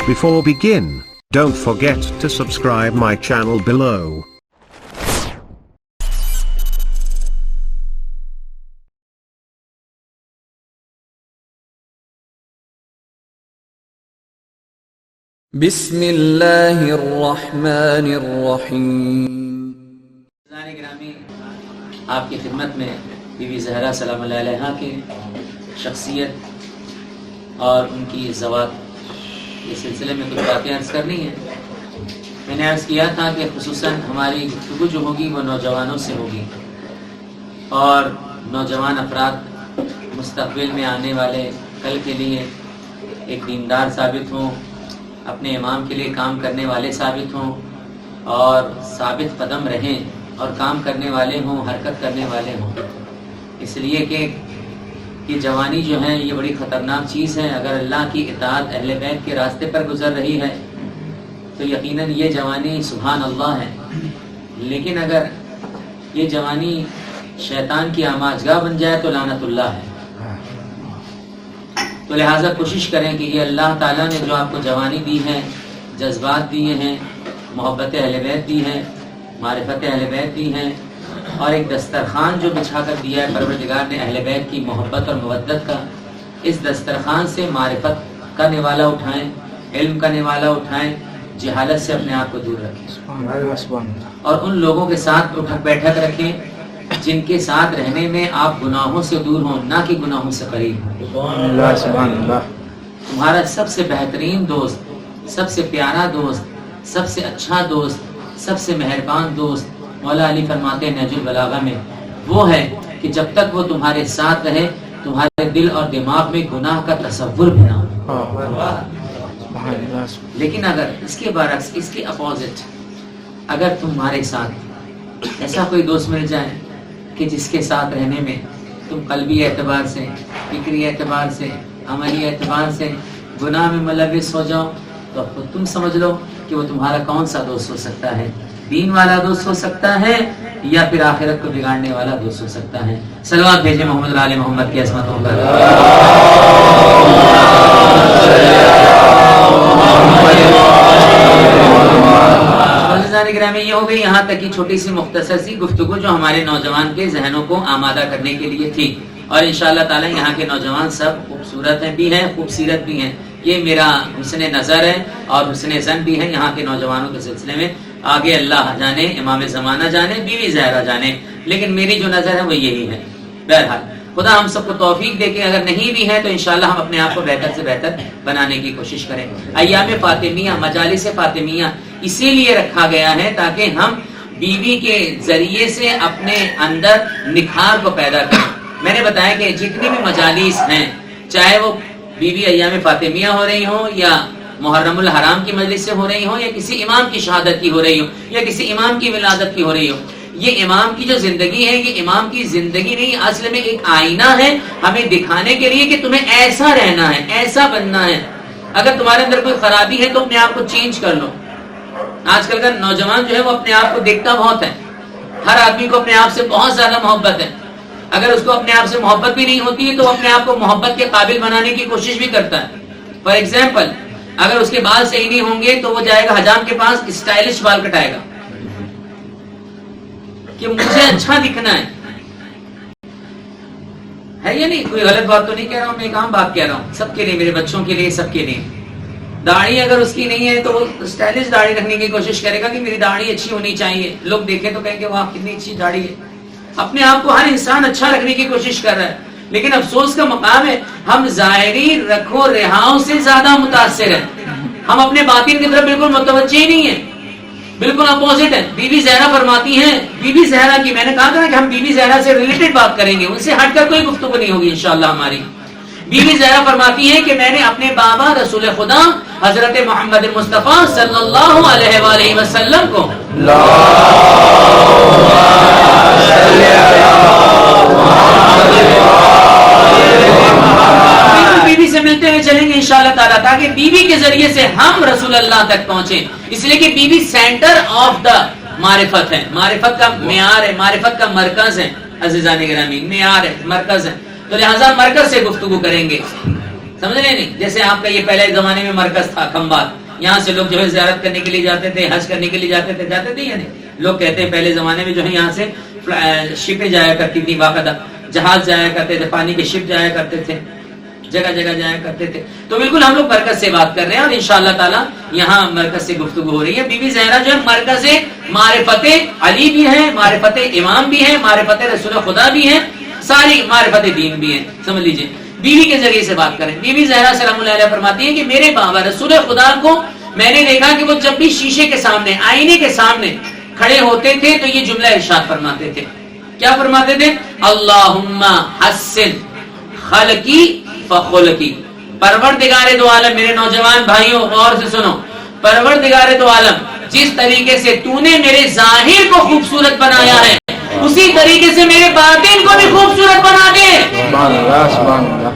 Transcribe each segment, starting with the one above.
Before begin, don't forget to subscribe my channel below. بسم اللہ الرحمن الرحیم۔ گرامی، آپ کی خدمت میں بی بی زہرا سلام اللہ علیہا کی شخصیت اور ان کی زوات کے سلسلے میں کچھ باتیں عرض کرنی ہیں۔ میں نے عرض کیا تھا کہ خصوصاً ہماری گفتگو جو ہوگی وہ نوجوانوں سے ہوگی، اور نوجوان افراد مستقبل میں آنے والے کل کے لیے ایک دیندار ثابت ہوں، اپنے امام کے لیے کام کرنے والے ثابت ہوں، اور ثابت قدم رہیں اور کام کرنے والے ہوں، حرکت کرنے والے ہوں۔ اس لیے کہ یہ جوانی جو ہے یہ بڑی خطرناک چیز ہے۔ اگر اللہ کی اطاعت اہل بیت کے راستے پر گزر رہی ہے تو یقیناً یہ جوانی سبحان اللہ ہے، لیکن اگر یہ جوانی شیطان کی آماجگاہ بن جائے تو لعنت اللہ ہے۔ تو لہٰذا کوشش کریں کہ یہ اللہ تعالیٰ نے جو آپ کو جوانی دی ہے، جذبات دیے ہیں، محبت اہل بیت دی ہے، معرفت اہل بیت دی ہے، اور ایک دسترخوان جو بچھا کر دیا ہے پروردگار نے اہل بیت کی محبت اور مودت کا، اس دسترخوان سے معرفت کا نوالا اٹھائیں، علم کا نوالا اٹھائیں، جہالت سے اپنے آپ کو دور رکھیں، اور ان لوگوں کے ساتھ اٹھک بیٹھک رکھیں جن کے ساتھ رہنے میں آپ گناہوں سے دور ہوں، نہ کہ گناہوں سے قریب ہوں۔ تمہارا سب سے بہترین دوست، سب سے پیارا دوست، سب سے اچھا دوست، سب سے مہربان دوست مولا علی فرماتے ہیں نہج البلاغہ میں، وہ ہے کہ جب تک وہ تمہارے ساتھ رہے تمہارے دل اور دماغ میں گناہ کا تصور بھی نہ ہو۔ لیکن اگر اس کے برعکس، اس کے اپوزٹ، اگر تمہارے ساتھ ایسا کوئی دوست مل جائے کہ جس کے ساتھ رہنے میں تم قلبی اعتبار سے، فکری اعتبار سے، عملی اعتبار سے گناہ میں ملوث ہو جاؤ، تو خود تم سمجھ لو کہ وہ تمہارا کون سا دوست ہو سکتا ہے۔ دین والا دوست ہو سکتا ہے یا پھر آخرت کو بگاڑنے والا دوست ہو سکتا ہے۔ صلوات بھیجیں محمد علی محمد کی عظمتوں پر۔ گرامی، یہ ہو گئی یہاں تک کی چھوٹی سی مختصر سی گفتگو جو ہمارے نوجوان کے ذہنوں کو آمادہ کرنے کے لیے تھی، اور انشاءاللہ تعالی یہاں کے نوجوان سب خوبصورت بھی ہیں، خوبصورت بھی ہیں۔ یہ میرا حسن نظر ہے اور حسن ظن بھی ہے یہاں کے نوجوانوں کے سلسلے میں۔ آگے اللہ جانے، امام زمانہ جانے، بیوی زہرا جانے، لیکن میری جو نظر ہے وہ یہی ہے۔ بہرحال خدا ہم سب کو توفیق دے کے اگر نہیں بھی ہے تو انشاءاللہ ہم اپنے آپ کو بہتر سے بہتر بنانے کی کوشش کریں۔ ایام فاطمیہ، مجالس فاطمیہ اسی لیے رکھا گیا ہے تاکہ ہم بیوی کے ذریعے سے اپنے اندر نکھار کو پیدا کریں۔ میں نے بتایا کہ جتنی بھی مجالس ہیں، چاہے وہ بیوی ایام فاطمیہ ہو رہی ہوں یا محرم الحرام کی مجلس سے ہو رہی ہوں، یا کسی امام کی شہادت کی ہو رہی ہو، یا کسی امام کی ولادت کی ہو رہی ہو، یہ امام کی جو زندگی ہے یہ امام کی زندگی نہیں، اصل میں ایک آئینہ ہے ہمیں دکھانے کے لیے کہ تمہیں ایسا رہنا ہے، ایسا بننا ہے۔ اگر تمہارے اندر کوئی خرابی ہے تو اپنے آپ کو چینج کر لو۔ آج کل کا نوجوان جو ہے وہ اپنے آپ کو دیکھتا بہت ہے، ہر آدمی کو اپنے آپ سے بہت زیادہ محبت ہے۔ اگر اس کو اپنے آپ سے محبت بھی نہیں ہوتی ہے تو اپنے آپ کو محبت کے قابل بنانے کی کوشش بھی کرتا ہے۔ فار ایگزامپل، اگر اس کے بال صحیح نہیں ہوں گے تو وہ جائے گا حجام کے پاس، اسٹائلش بال کٹائے گا کہ مجھے اچھا دکھنا ہے یا نہیں؟ کوئی غلط بات تو نہیں کہہ رہا ہوں، میں ایک عام بات کہہ رہا ہوں، سب کے لیے، میرے بچوں کے لیے، سب کے لیے۔ داڑھی اگر اس کی نہیں ہے تو وہ اسٹائلش داڑھی رکھنے کی کوشش کرے گا کہ میری داڑھی اچھی ہونی چاہیے، لوگ دیکھیں تو کہیں گے واہ کتنی اچھی داڑھی ہے۔ اپنے آپ کو ہر انسان اچھا رکھنے کی کوشش کر رہا ہے، لیکن افسوس کا مقام ہے ہم ظاہری رکھو رہاؤں سے زیادہ متاثر ہیں، ہم اپنے باطن کی طرف بالکل متوجہ ہی نہیں ہیں، بالکل اپوزٹ ہے۔ بی بی زہرا فرماتی ہیں، بی بی زہرا کی میں نے کہا تھا کہ ہم بی بی زہرا سے ریلیٹڈ بات کریں گے، ان سے ہٹ کر کوئی گفتگو نہیں ہوگی انشاءاللہ ہماری۔ بی بی زہرا فرماتی ہیں کہ میں نے اپنے بابا رسول خدا حضرت محمد مصطفیٰ صلی اللہ علیہ وآلہ وسلم کو بیوی سے ملتے ہوئے چلیں گے انشاءاللہ تعالیٰ، تاکہ بیوی کے ذریعے سے ہم رسول اللہ تک پہنچیں، اس لیے کہ بیوی سینٹر آف دا معرفت ہے، معرفت کا معیار ہے، معرفت کا مرکز ہے۔ عزیزان گرامی، معیار ہے، مرکز ہے، تو لہٰذا مرکز سے گفتگو کریں گے۔ سمجھ رہے نہیں؟ جیسے آپ کا یہ پہلے زمانے میں مرکز تھا کھمبات، یہاں سے لوگ جو ہے زیارت کرنے کے لیے جاتے تھے، حج کرنے کے لیے جاتے تھے یا نہیں؟ لوگ کہتے ہیں پہلے زمانے میں جو ہے یہاں سے شپیں جایا کرتی تھی، باقاعدہ جہاز جایا کرتے تھے، پانی کے شپ جایا کرتے تھے، جگہ جگہ جایا کرتے تھے. تو بالکل ہم لوگ مرکز سے بات کر رہے ہیں، اور انشاءاللہ تعالی یہاں مرکز سے گفتگو ہو رہی ہے. بی بی زہرا جو ہے مرکز معرفت علی بھی ہے، معرفت امام بھی ہے، معرفت رسول خدا بھی ہے، ساری معرفت دین بھی ہے. سمجھ لیجئے بیوی کے ذریعے سے بات کریں. بی بی زہرا سلام اللہ علیہ فرماتی ہیں کہ میرے بابا رسول خدا کو میں نے دیکھا کہ وہ جب بھی شیشے کے سامنے، آئینے کے سامنے کھڑے ہوتے تھے تو یہ جملہ ارشاد فرماتے تھے. کیا فرماتے تھے؟ اللہم حسن خلقی فخلقی. پروردگار دو عالم، میرے نوجوان بھائیوں غور سے سنو، پروردگار دو عالم جس طریقے سے تو نے میرے ظاہر کو خوبصورت بنایا ہے اسی طریقے سے میرے باطن کو بھی خوبصورت بنا دے. سبحان اللہ سبحان اللہ.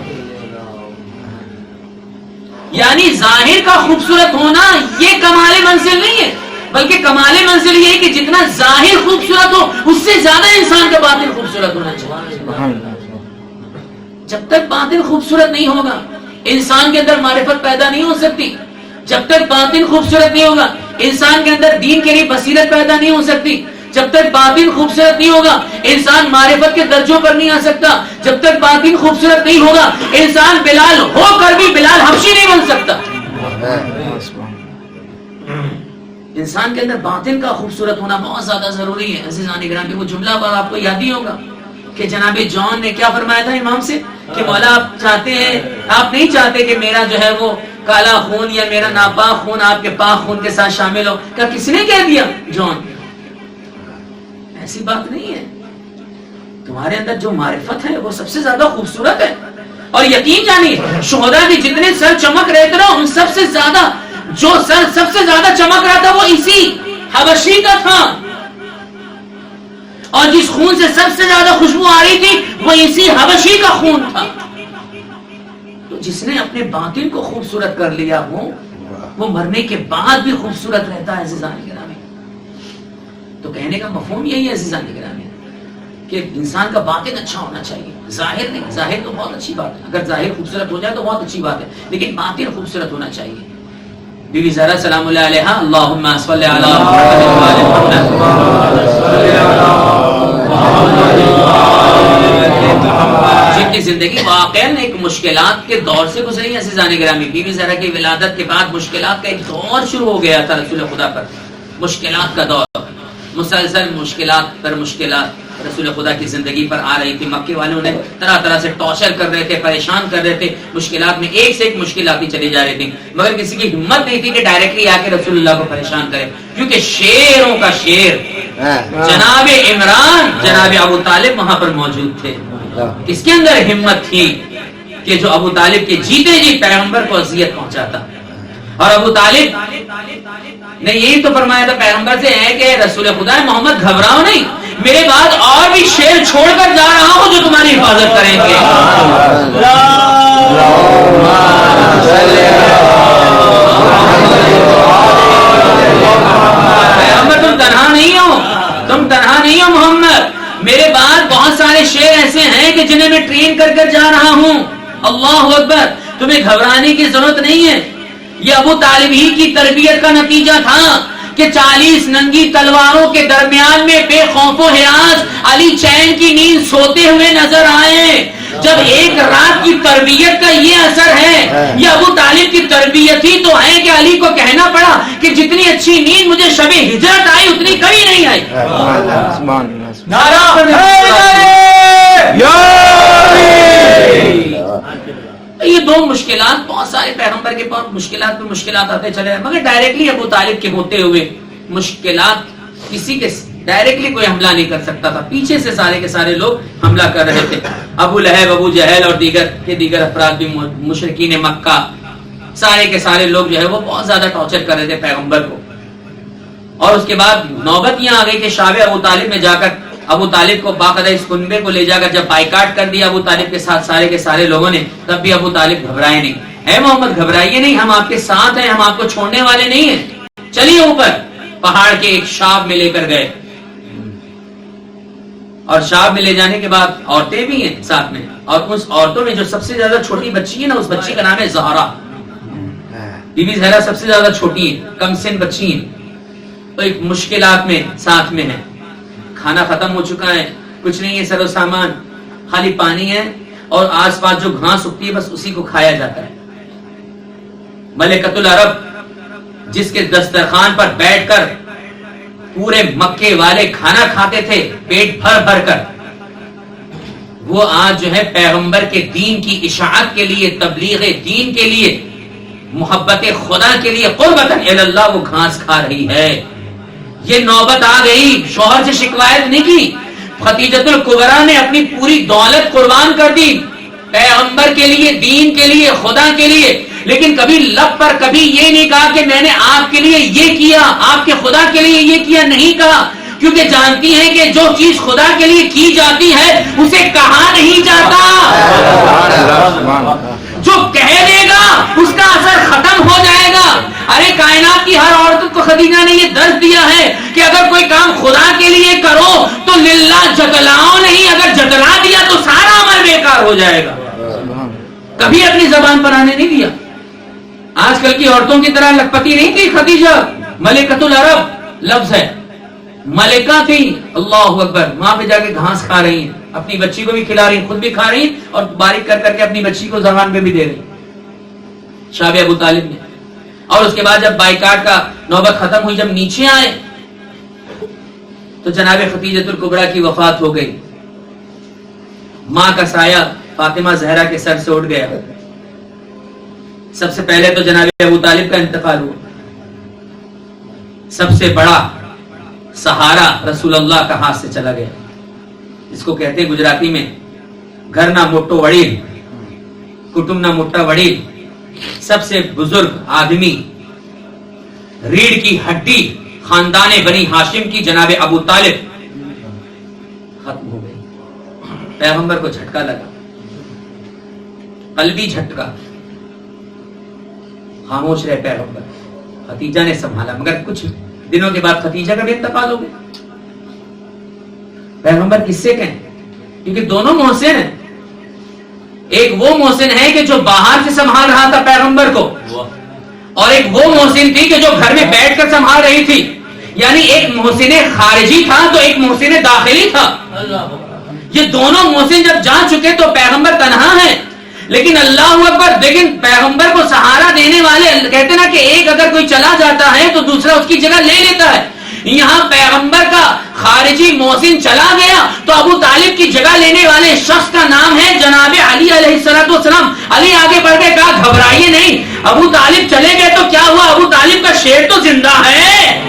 یعنی ظاہر کا خوبصورت ہونا یہ کمال منزل نہیں ہے، بلکہ کمال منزل یہ ہے کہ جتنا ظاہر خوبصورت ہو اس سے زیادہ انسان کا باطن خوبصورت ہونا چاہیے. سبحان اللہ. جب تک باطن خوبصورت نہیں ہوگا انسان کے اندر معرفت پیدا نہیں ہو سکتی. جب تک باطن خوبصورت نہیں ہوگا انسان کے اندر دین کے لیے بصیرت پیدا نہیں ہو سکتی. جب تک باطن خوبصورت نہیں ہوگا انسان معرفت کے درجوں پر نہیں آ سکتا. جب تک باطن خوبصورت نہیں ہوگا انسان بلال ہو کر بھی بلال حبشی نہیں بن سکتا. انسان کے اندر باطن کا خوبصورت ہونا بہت زیادہ ضروری ہے. عزیزان گرامی وہ جملہ بار آپ کو یاد ہی ہوگا کہ جناب جان نے کیا فرمایا تھا امام سے کہ مولا آپ چاہتے ہیں، آپ نہیں چاہتے کہ میرا جو ہے وہ کالا خون یا میرا ناپاک خون آپ کے پاک خون کے ساتھ شامل ہو. کیا کس نے کہہ دیا؟ جان. ایسی بات نہیں ہے. تمہارے اندر جو معرفت ہے وہ سب سے زیادہ خوبصورت ہے. اور یقین جانیے شہداء کے جتنے سر چمک رہے تھے نا ان سب سے زیادہ جو سر سب سے زیادہ چمک رہا تھا وہ اسی حبشی کا تھا. اور جس خون سے سب سے زیادہ خوشبو آ رہی تھی وہ اسی حبشی کا خون تھا. تو جس نے اپنے باطن کو خوبصورت کر لیا ہو وہ مرنے کے بعد بھی خوبصورت رہتا ہے. عزیزان گرامی تو کہنے کا مفہوم یہی ہے عزیزان گرامی کہ انسان کا باطن اچھا ہونا چاہیے، ظاہر نہیں. ظاہر تو بہت اچھی بات ہے، اگر ظاہر خوبصورت ہو جائے تو بہت اچھی بات ہے، لیکن باطن خوبصورت ہونا چاہیے. بی بی زہرا سلام اللہ علیہ اللہم صلی علی محمد جن کی زندگی واقعا ایک مشکلات کے دور سے گزری ہے. عزیزان گرامی بی بی زہرا کی ولادت کے بعد مشکلات کا ایک دور شروع ہو گیا تھا رسول خدا پر. مشکلات کا دور، مسلسل مشکلات پر مشکلات رسول خدا کی زندگی پر آ رہی تھی. مکے والوں نے طرح طرح سے ٹارچر کر رہے تھے، پریشان کر رہے تھے. مشکلات میں ایک سے ایک مشکل آتی چلی جا رہی تھی، مگر کسی کی ہمت نہیں تھی کہ ڈائریکٹلی آ کے رسول اللہ کو پریشان کرے، کیونکہ شیروں کا شیر جناب عمران جناب ابو طالب وہاں پر موجود تھے. کس کے اندر ہمت تھی کہ جو ابو طالب کے جیتے جی پیغمبر کو اذیت پہنچاتا. اور ابو طالب نے یہی تو فرمایا تھا پیغمبر سے ہے کہ رسول خدا محمد گھبراؤ نہیں، میرے بعد اور بھی شیر چھوڑ کر جا رہا ہوں جو تمہاری حفاظت کریں گے. پیغمبر تم تنہا نہیں ہو، تم تنہا نہیں ہو محمد، میرے بعد بہت سارے شیر ایسے ہیں کہ جنہیں میں ٹرین کر کر جا رہا ہوں. اللہ اکبر. تمہیں گھبرانے کی ضرورت نہیں ہے. یہ ابو طالب ہی کی تربیت کا نتیجہ تھا کہ 40 ننگی تلواروں کے درمیان میں بے خوف و ہراس علی چین کی نیند سوتے ہوئے نظر آئے. جب ایک رات کی تربیت کا یہ اثر ہے، یہ ابو طالب کی تربیت ہی تو ہے کہ علی کو کہنا پڑا کہ جتنی اچھی نیند مجھے شب ہجرت آئی اتنی کبھی نہیں آئی. یہ دو مشکلات بہت سارے پیغمبر کے پاس مشکلات پہ مشکلات آتے چلے، مگر ڈائریکٹلی ابو طالب کے ہوتے ہوئے مشکلات کسی کے ڈائریکٹلی کوئی حملہ نہیں کر سکتا تھا. پیچھے سے سارے کے سارے لوگ حملہ کر رہے تھے. ابو لہب، ابو جہل اور دیگر افراد بھی، مشرکین مکہ، سارے کے سارے لوگ جو ہے وہ بہت زیادہ ٹارچر کر رہے تھے پیغمبر کو. اور اس کے بعد نوبت یہاں آ گئی کہ شاب ابو طالب میں جا کر ابو طالب کو باقاعدہ اس کنبے کو لے جا کر جب بائیکاٹ کر دیا ابو طالب کے ساتھ سارے کے سارے لوگوں نے، تب بھی ابو طالب گھبرائے نہیں. اے محمد گھبرائیے نہیں، ہم آپ کے ساتھ ہیں، ہم آپ کو چھوڑنے والے نہیں ہیں. چلیے اوپر. پہاڑ کے ایک شاب میں لے کر گئے. اور شام میں لے جانے کے بعد عورتیں بھی ہیں ساتھ میں, اور اس عورتوں میں جو سب سے زیادہ چھوٹی بچی ہے نا, اس بچی کا نام ہے زہرا. بی بی زہرا سب سے زیادہ چھوٹی ہے, کم سن بچی ہے. تو ایک مشکلات میں ساتھ میں ہے, کھانا ختم ہو چکا ہے, کچھ نہیں ہے سر و سامان, خالی پانی ہے اور آس پاس جو گھاس اگتی ہے بس اسی کو کھایا جاتا ہے. ملکۃ العرب جس کے دسترخوان پر بیٹھ کر پورے مکے والے کھانا کھاتے تھے پیٹ بھر بھر کر, وہ آج جو ہے پیغمبر کے دین کی اشاعت کے لیے, تبلیغ دین کے لیے, محبت خدا کے لیے, قربتاً الی اللہ وہ گھاس کھا رہی ہے. یہ نوبت آ گئی, شوہر سے شکایت نہیں کی, خدیجۃ الکبریٰ نے اپنی پوری دولت قربان کر دی پیغمبر کے لیے, دین کے لیے, خدا کے لیے, لیکن کبھی لب پر کبھی یہ نہیں کہا کہ میں نے آپ کے لیے یہ کیا, آپ کے خدا کے لیے یہ کیا, نہیں کہا, کیونکہ جانتی ہیں کہ جو چیز خدا کے لیے کی جاتی ہے اسے کہا نہیں جاتا. جو کہہ دے گا اس کا اثر ختم ہو جائے گا. ارے کائنات کی ہر عورت کو خدیجہ نے یہ درس دیا ہے کہ اگر کوئی کام خدا کے لیے کرو تو للہ جتلاؤ نہیں, اگر جتلا دیا تو سارا عمل بیکار ہو جائے گا. کبھی اپنی زبان پر آنے نہیں دیا. آج کل کی عورتوں کی طرح لکھپتی نہیں تھی خدیجہ, ملکۃ العرب لفظ ہے, ملکہ تھی. اللہ اکبر, وہاں پہ جا کے گھاس کھا رہی ہیں, اپنی بچی کو بھی کھلا رہی ہیں, خود بھی کھا رہی ہیں, اور باریک کر کر کے اپنی بچی کو زبان پہ بھی دے رہی ہیں. شاب ابو طالب نے. اور اس کے بعد جب بائیکاٹ کا نوبت ختم ہوئی, جب نیچے آئے تو جناب خدیجۃ الکبریٰ کی وفات ہو گئی. ماں کا سایہ فاطمہ زہرا کے سر سے اٹھ گیا. سب سے پہلے تو جناب ابو طالب کا انتقال ہوا. سب سے بڑا سہارا رسول اللہ کا ہاتھ سے چلا گیا. اس کو کہتے ہیں گجراتی میں گھر نہ موٹو وڑیل, کٹم نہ موٹا وڑیل. سب سے بزرگ آدمی, ریڑھ کی ہڈی خاندان بنی ہاشم کی جناب ابو طالب ختم ہو گئی. پیغمبر کو جھٹکا لگا, قلبی جھٹکا. خاموش رہے پیغمبر. خدیجہ نے سنبھالا, مگر کچھ دنوں کے بعد خدیجہ کا بھی انتقال ہو گیا. پیغمبر کس سے کہیں, کیونکہ دونوں محسن ہیں. ایک وہ محسن ہے کہ جو باہر سے سنبھال رہا تھا پیغمبر کو, اور ایک وہ محسن تھی کہ جو گھر میں بیٹھ کر سنبھال رہی تھی. یعنی ایک محسن خارجی تھا تو ایک محسن داخلی تھا. یہ دونوں محسن جب جا چکے تو پیغمبر تنہا ہے. لیکن اللہ اکبر, لیکن پیغمبر کو سہارا دینے والے کہتے نا کہ ایک اگر کوئی چلا جاتا ہے تو دوسرا اس کی جگہ لے لیتا ہے. یہاں پیغمبر کا خارجی محسن چلا گیا تو ابو طالب کی جگہ لینے والے شخص کا نام ہے جناب علی علیہ السلام. علی آگے بڑھ کے کہا گھبرائیے نہیں, ابو طالب چلے گئے تو کیا ہوا, ابو طالب کا شیر تو زندہ ہے.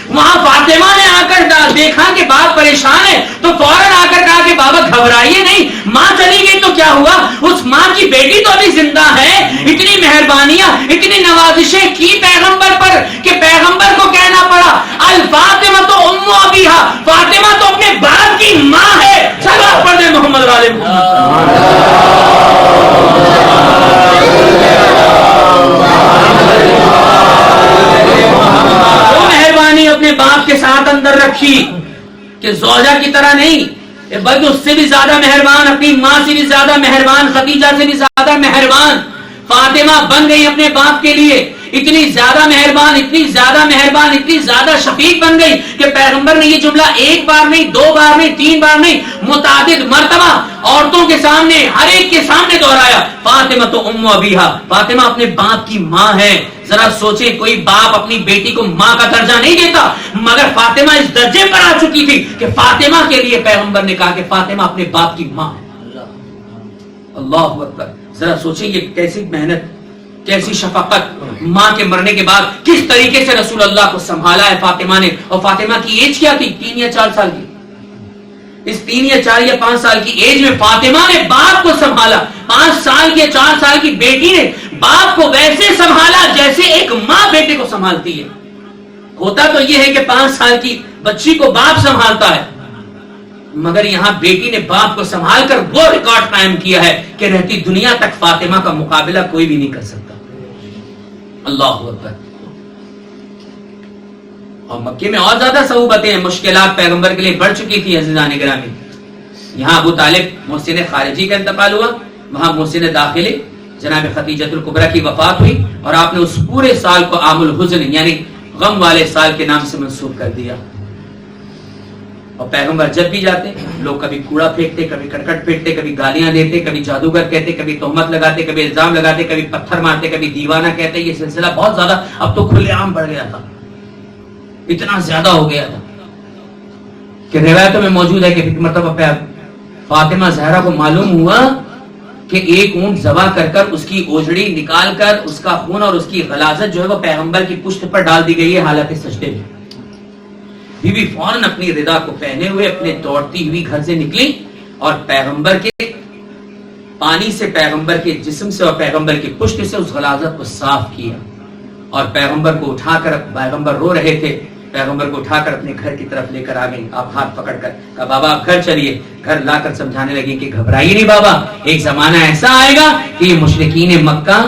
وہاں فاطمہ نے آ کر دیکھا کہ باپ پریشان ہے تو فوراً آ کر کہا کہ بابا گھبرائیے نہیں. ماں چلی گئی تو کیا ہوا, اس ماں کی بیٹی تو ابھی زندہ ہے. اتنی مہربانیاں, اتنی نوازشیں کی پیغمبر پر کہ پیغمبر کو کہنا پڑا الفاطمہ تو ام ابیہا, فاطمہ تو اپنے باپ کی ماں ہے. چلو پڑھ دیں محمد والے اپنے باپ کے ساتھ اندر رکھی کہ زوجہ کی طرح نہیں, بلکہ اس سے بھی زیادہ مہربان, اپنی ماں سے بھی زیادہ مہربان, خدیجہ سے بھی زیادہ مہربان. فاطمہ بن گئی اپنے باپ کے لیے اتنی زیادہ مہربان, اتنی زیادہ مہربان, اتنی زیادہ شفیق بن گئی کہ پیغمبر نے یہ جملہ ایک بار نہیں, دو بار نہیں, تین بار نہیں, متعدد مرتبہ عورتوں کے سامنے, ہر ایک کے سامنے دہرایا فاطمہ تو ام ابیہا, فاطمہ اپنے باپ کی ماں ہے. ذرا سوچیں, کوئی باپ اپنی بیٹی کو ماں کا درجہ نہیں دیتا, مگر فاطمہ اس درجے پر آ چکی تھی کہ فاطمہ کے لیے پیغمبر نے کہا کہ فاطمہ اپنے باپ کی ماں ہے. اللہ اکبر. ذرا سوچیں یہ کیسی محنت, کیسی شفقت. ماں کے مرنے کے بعد کس طریقے سے رسول اللہ کو سنبھالا ہے فاطمہ نے. اور فاطمہ کی ایج کیا تھی, 3 یا 4 سال کی. اس 3 یا 4 یا 5 سال کی ایج میں فاطمہ نے باپ کو سنبھالا. 5 سال یا 4 سال کی بیٹی نے باپ کو ویسے سنبھالا جیسے ایک ماں بیٹے کو سنبھالتی ہے. ہوتا تو یہ ہے کہ 5 سال کی بچی کو باپ سنبھالتا ہے, مگر یہاں بیٹی نے باپ کو سنبھال کر وہ ریکارڈ قائم کیا ہے کہ رہتی دنیا تک فاطمہ کا مقابلہ کوئی بھی نہیں کر سکتا. اللہ اکبر. اور مکے میں اور زیادہ صعوبتیں ہیں، مشکلات پیغمبر کے لیے بڑھ چکی تھی عزیزان گرامی. یہاں ابو طالب محسن خارجی کا انتقال ہوا، وہاں محسن داخلی جناب خدیجۃ الکبریٰ کی وفات ہوئی، اور آپ نے اس پورے سال کو عام الحزن یعنی غم والے سال کے نام سے منسوب کر دیا. اور پیغمبر جب بھی جاتے لوگ کبھی کوڑا پھینکتے، کبھی کرکٹ پھینکتے، کبھی گالیاں دیتے، کبھی جادوگر کہتے، کبھی تہمت لگاتے، کبھی الزام لگاتے، کبھی پتھر مارتے، کبھی دیوانہ کہتے. یہ سلسلہ بہت زیادہ اب تو کھلے عام بڑھ گیا تھا، اتنا زیادہ ہو گیا تھا کہ روایتوں میں موجود ہے کہ ایک مرتبہ فاطمہ زہرا کو معلوم ہوا کہ ایک اونٹ ذبح کر کر اس کی اوجڑی نکال کر اس کا خون اور اس کی غلاظت جو ہے وہ پیغمبر کی پشت پر ڈال دی گئی ہے حالت سجدے میں. بی بی فوراً اپنی رضا کو پہنے ہوئے اپنے دوڑتی ہوئی گھر سے نکلی اور پیغمبر کے پانی سے، پیغمبر کے جسم سے اور پیغمبر کی پشت سے اس غلاظت کو صاف کیا، اور پیغمبر کو اٹھا کر، پیغمبر رو رہے تھے، پیغمبر کو اٹھا کر اپنے گھر کی طرف لے کر آ گئی. آپ ہاتھ پکڑ کر کہا بابا آپ گھر چلیے. گھر لا کر سمجھانے لگے کہ گھبرائیے نہیں بابا، ایک زمانہ ایسا آئے گا کہ یہ مشرکین مکہ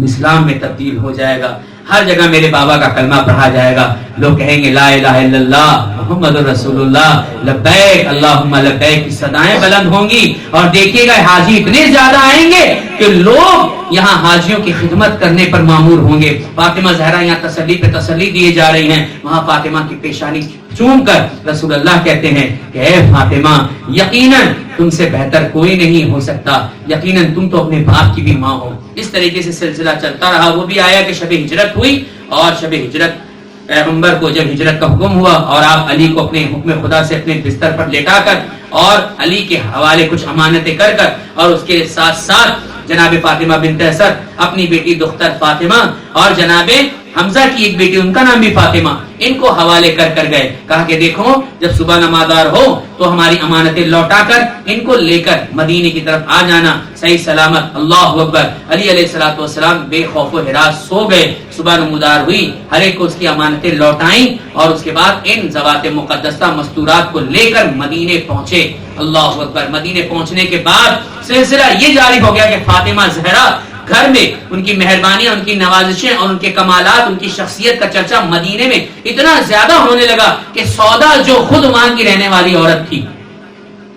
اسلام میں تبدیل ہو جائے گا، ہر جگہ میرے بابا کا کلمہ پڑھا جائے گا، لوگ کہیں گے لا الہ الا اللہ محمد رسول اللہ لبیک اللہم لبیک کی صدائیں بلند ہوں گی، اور دیکھیے گا حاجی اتنے زیادہ آئیں گے کہ لوگ یہاں حاجیوں کی خدمت کرنے پر مامور ہوں گے. فاطمہ زہرا یہاں تسلی پہ تسلی دیے جا رہی ہیں، وہاں فاطمہ کی پیشانی چوم کر رسول اللہ کہتے ہیں کہ اے فاطمہ یقیناً تم سے بہتر کوئی نہیں ہو سکتا، یقیناً تم تو اپنے باپ کی بھی ماں ہو. اس طریقے سے سلسلہ چلتا رہا. وہ بھی آیا کہ شب ہجرت ہوئی، اور شب ہجرت پیغمبر کو جب ہجرت کا حکم ہوا اور آپ علی کو اپنے حکم خدا سے اپنے بستر پر لیٹا کر اور علی کے حوالے کچھ امانتیں کر کر، اور اس کے ساتھ ساتھ جناب فاطمہ بنت اسد اپنی بیٹی دختر فاطمہ اور جناب حمزہ کی ایک بیٹی ان کا نام بھی فاطمہ، ان کو حوالے کر کر گئے. کہا کہ دیکھو جب صبح نمازدار ہو تو ہماری امانتیں لوٹا کر ان کو لے کر مدینے کی طرف آ جانا صحیح سلامت. اللہ اکبر. علی علیہ الصلوۃ والسلام بے خوف و ہراس سو گئے. صبح نمودار ہوئی، ہر ایک کو اس کی امانتیں لوٹائیں، اور اس کے بعد ان ذوات مقدسہ مستورات کو لے کر مدینے پہنچے. اللہ اکبر. مدینے پہنچنے کے بعد سلسلہ یہ جاری ہو گیا کہ فاطمہ زہرا گھر میں ان کی مہربانیاں، ان کی نوازشیں اور ان کے کمالات، ان کی شخصیت کا چرچا مدینے میں اتنا زیادہ ہونے لگا کہ سودا جو خود وہاں کی رہنے والی عورت تھی،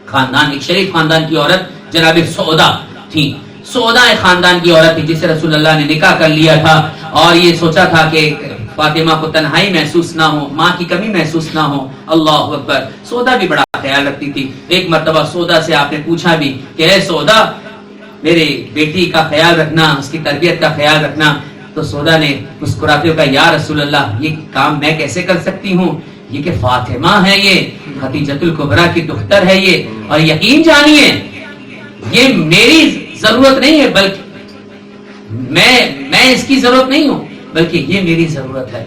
خاندان ایک شریف خاندان کی عورت جناب سودا تھی، سودا ایک خاندان کی عورت تھی جس سے رسول اللہ نے نکاح کر لیا تھا، اور یہ سوچا تھا کہ فاطمہ کو تنہائی محسوس نہ ہو، ماں کی کمی محسوس نہ ہو. اللہ اکبر. سودا بھی بڑا خیال رکھتی تھی. ایک مرتبہ سودا سے آپ نے پوچھا بھی کہ اے سودا میرے بیٹی کا خیال رکھنا، اس کی تربیت کا خیال رکھنا. تو سودا نے مسکراتے ہوئے کہا یا رسول اللہ یہ کام میں کیسے کر سکتی ہوں، یہ کہ فاطمہ ہے، یہ خدیجۃ الکبریٰ کی دختر ہے یہ، اور یقین جانیے یہ میری ضرورت نہیں ہے، بلکہ میں اس کی ضرورت نہیں ہوں، بلکہ یہ میری ضرورت ہے.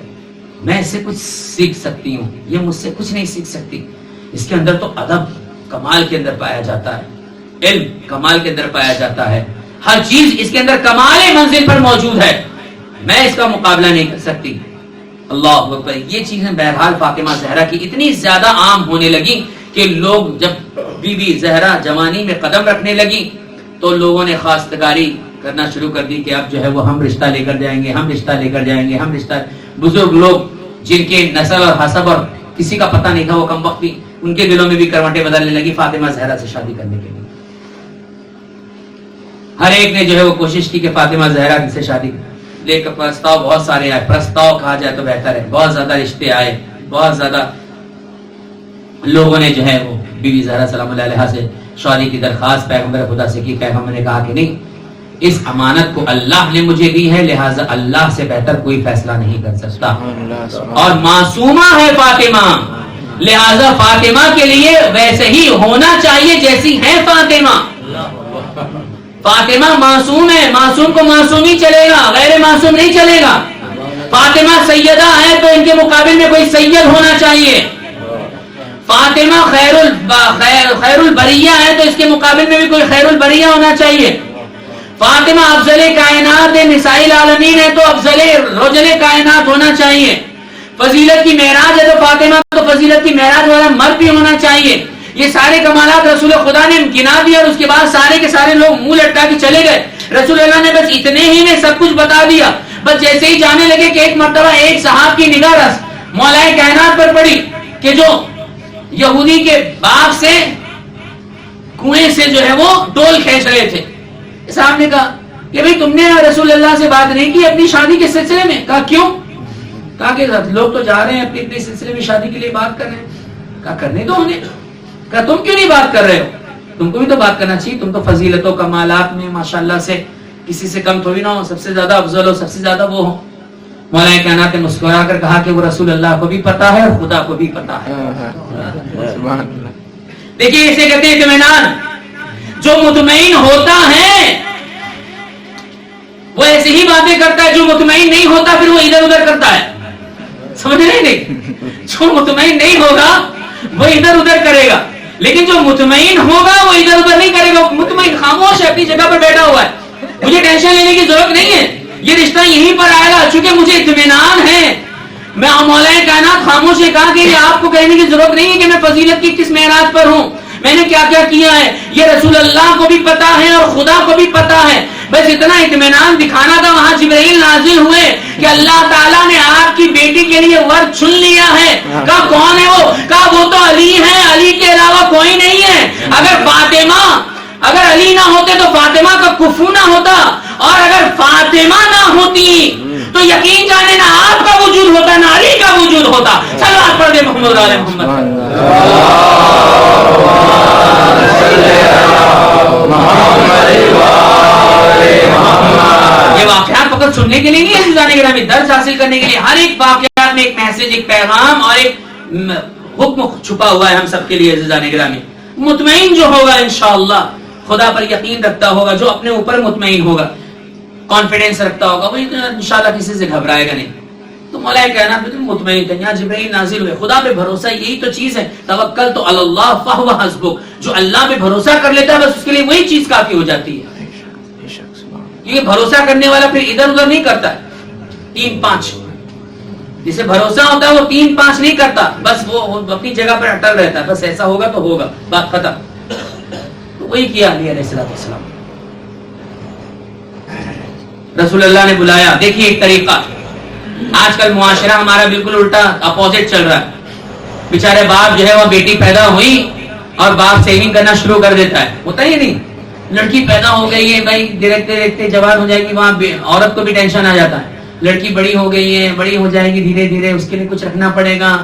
میں اس سے کچھ سیکھ سکتی ہوں، یہ مجھ سے کچھ نہیں سیکھ سکتی. اس کے اندر تو ادب کمال کے اندر پایا جاتا ہے، علم کمال کے اندر پایا جاتا ہے، ہر چیز اس کے اندر کمال منزل پر موجود ہے، میں اس کا مقابلہ نہیں کر سکتی. اللہ اکبر. یہ چیزیں بہرحال فاطمہ زہرا کی اتنی زیادہ عام ہونے لگی کہ لوگ جب بی بی زہرا جوانی میں قدم رکھنے لگی تو لوگوں نے خواستگاری کرنا شروع کر دی کہ اب جو ہے وہ ہم رشتہ لے کر جائیں گے، ہم رشتہ لے کر جائیں گے، ہم رشتہ. بزرگ لوگ جن کے نسل اور حسب اور کسی کا پتہ نہیں تھا، وہ کم وقت بھی ان کے دلوں میں بھی کروٹیں بدلنے لگی فاطمہ زہرا سے شادی کرنے کے لیے. ہر ایک نے جو ہے وہ کوشش کی کہ فاطمہ زہرا سے شادی لے کر. پرستاؤ بہت سارے آئے، پرستاؤ کہا جائے تو بہتر ہے، بہت زیادہ رشتے آئے، بہت زیادہ لوگوں نے جو ہے وہ بی بی زہرا سلام اللہ علیہا سے شادی کی درخواست پیغمبر خدا سے کی. پیغمبر نے کہا کہ نہیں، اس امانت کو اللہ نے مجھے دی ہے، لہٰذا اللہ سے بہتر کوئی فیصلہ نہیں کر سکتا، اور معصومہ ہے فاطمہ، لہٰذا فاطمہ کے لیے ویسے ہی ہونا چاہیے جیسی ہے فاطمہ. فاطمہ معصوم ہے، معصوم کو معصوم ہی چلے گا، غیر معصوم نہیں چلے گا. فاطمہ سیدہ ہے تو ان کے مقابل میں کوئی سید ہونا چاہیے. فاطمہ خیر البریہ ہے تو اس کے مقابل میں بھی کوئی خیر البریہ ہونا چاہیے. فاطمہ افضل کائنات ہے، نسائی العالمین ہے تو افضل رجل کائنات ہونا چاہیے. فضیلت کی معراج ہے تو فاطمہ تو فضیلت کی معراج والا مرد بھی ہونا چاہیے. یہ سارے کمالات رسول خدا نے گنا دیا، اور اس کے بعد سارے کے سارے لوگ منہ لٹکا کے چلے گئے. رسول اللہ نے بس اتنے ہی میں سب کچھ بتا دیا. بس جیسے ہی جانے لگے کہ ایک مرتبہ ایک صحاب کی نگاہ مولا کائنات پر پڑی کہ جو یہودی کے باپ سے کنویں سے جو ہے وہ ڈول کھینچ رہے تھے. صاحب نے کہا کہ بھئی تم نے رسول اللہ سے بات نہیں کی اپنی شادی کے سلسلے میں؟ کہا کیوں؟ کہا کہ لوگ تو جا رہے ہیں اپنے اپنے سلسلے میں شادی کے لیے بات کر رہے ہیں. کہا کرنے دو انہیں. کہا تم کیوں نہیں بات کر رہے ہو؟ تم کو بھی تو بات کرنا چاہیے, تم تو فضیلت و کمالات میں ماشاءاللہ سے کسی سے کم تھوڑی نہ ہو, سب سے زیادہ افضل ہو, سب سے زیادہ وہ ہو. مولا کائنات نے مسکرا کر کہا کہ وہ رسول اللہ کو بھی پتا ہے اور خدا کو بھی پتا ہے. دیکھیے اسے کہتے ہیں اطمینان. جو مطمئن ہوتا ہے وہ ایسی ہی باتیں کرتا ہے, جو مطمئن نہیں ہوتا پھر وہ ادھر ادھر کرتا ہے. سمجھ رہے نہیں؟ جو مطمئن نہیں ہوگا وہ ادھر ادھر کرے گا, لیکن جو مطمئن ہوگا وہ ادھر ادھر نہیں کرے گا. مطمئن خاموش ہے, اپنی جگہ پر بیٹھا ہوا ہے, مجھے ٹینشن لینے کی ضرورت نہیں ہے, یہ رشتہ یہیں پر آئے گا چونکہ مجھے اطمینان ہے. میں مولا کائنات خاموش ہے, کہا کہ آپ کو کہنے کی ضرورت نہیں ہے کہ میں فضیلت کی کس معراج پر ہوں, میں نے کیا کیا کیا ہے, یہ رسول اللہ کو بھی پتا ہے اور خدا کو بھی پتا ہے. بس اتنا اطمینان دکھانا تھا. وہاں جبرائیل نازل ہوئے کہ اللہ تعالیٰ نے آپ کی بیٹی کے لیے ورد چن لیا ہے. کہا کون ہے وہ؟ کہا وہ تو علی ہے, علی کے علاوہ کوئی نہیں ہے. اگر علی نہ ہوتے تو فاطمہ کا کفو نہ ہوتا, اور اگر فاطمہ نہ ہوتی تو یقین جانے نہ آپ کا وجود ہوتا نہ علی کا وجود ہوتا. صلوات پڑھ دے محمد علی محمد. یہ واقعات فقط سننے کے لیے نہیں ہے عزیزان گرامی, درس حاصل کرنے کے لیے. ہر ایک واقعات میں ایک میسج, ایک پیغام اور ایک حکم چھپا ہوا ہے ہم سب کے لیے عزیزان گرامی. مطمئن جو ہوگا انشاءاللہ, خدا پر یقین رکھتا ہوگا, جو اپنے اوپر مطمئن ہوگا, کانفیڈنس رکھتا ہوگا, وہی انشاءاللہ کسی سے گھبرائے گا نہیں. تو مولا کائنات مطمئن تھے, یہاں جبرائیل نازل ہوئے. خدا پہ بھروسہ یہی تو چیز ہے. توکل تو اللہ فہو حسبک, جو اللہ پہ بھروسہ کر لیتا ہے بس اس کے لیے وہی چیز کافی ہو جاتی ہے. یہ بھروسہ کرنے والا پھر ادھر ادھر نہیں کرتا ہے 3-5. جسے بھروسہ ہوتا ہے وہ 3-5 نہیں کرتا, بس وہ اپنی جگہ پر اٹل رہتا ہے, بس ایسا ہوگا تو ہوگا, بات ختم. تو وہی کیا علیہ السلام. رسول اللہ نے بلایا. دیکھیے ایک طریقہ, آج کل معاشرہ ہمارا بالکل الٹا اپوزٹ چل رہا ہے. بیچارے باپ جو ہے وہ بیٹی پیدا ہوئی اور باپ سیونگ کرنا شروع کر دیتا ہے. ہوتا ہی نہیں, لڑکی پیدا ہو گئی ہے بھائی, دیکھتے دیکھتے جوان ہو جائے گی, وہاں عورت کو بھی ٹینشن آ جاتا ہے. لڑکی بڑی ہو گئی ہے, بڑی ہو جائے گی دھیرے دھیرے, اس کے لیے کچھ رکھنا پڑے گا,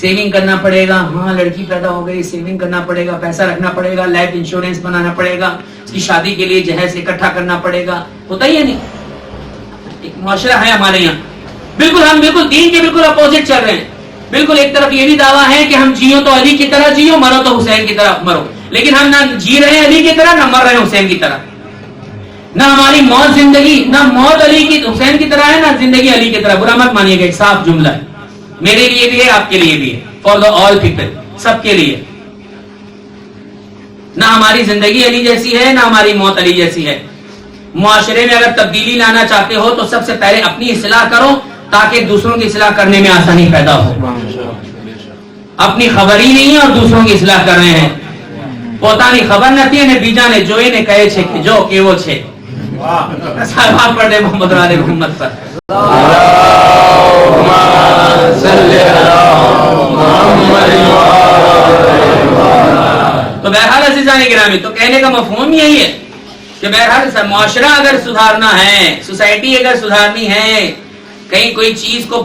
سیونگ کرنا پڑے گا. ہاں لڑکی پیدا ہو گئی, سیونگ کرنا پڑے گا, پیسہ رکھنا پڑے گا, لائف انشورنس بنانا پڑے گا, اس کی شادی کے لیے جہیز اکٹھا کرنا پڑے گا. ہوتا ہی ہے نہیں. ایک معاشرہ ہے ہمارے یہاں, بالکل ہم بالکل دین کے بالکل اپوزٹ چل رہے ہیں. بالکل ایک طرف یہ بھی دعویٰ ہے کہ ہم جیو تو علی کی طرح جیو, مرو تو حسین کی طرح مرو, لیکن ہم نہ جی رہے ہیں علی کی طرح, نہ مر رہے ہیں حسین کی طرح. نہ ہماری موت زندگی, نہ موت علی کی حسین کی طرح ہے, نہ زندگی علی کی طرح. برا مت مانیے گا, ایک صاف جملہ ہے, میرے لیے بھی ہے, آپ کے لیے بھی ہے, فار دا آل پیپل, سب کے لیے. نہ ہماری زندگی علی جیسی ہے, نہ ہماری موت علی جیسی ہے. معاشرے میں اگر تبدیلی لانا چاہتے ہو تو سب سے پہلے اپنی اصلاح کرو تاکہ دوسروں کی اصلاح کرنے میں آسانی پیدا ہو. اپنی خبر ہی نہیں ہے اور دوسروں کی اصلاح کر رہے ہیں. પોતાની ખબર નથી અને બીજાને જોઈને કહે છે કે જો કેવો છે. સલામ પડે મોહમ્મદ વાલે મોહમ્મદ પર. تو بہرحال عزیزان گرامی, تو کہنے کا مفہوم یہی ہے کہ بہرحال معاشرہ اگر سدھارنا ہے, سوسائٹی اگر سدھارنی ہے, کہیں کوئی چیز کو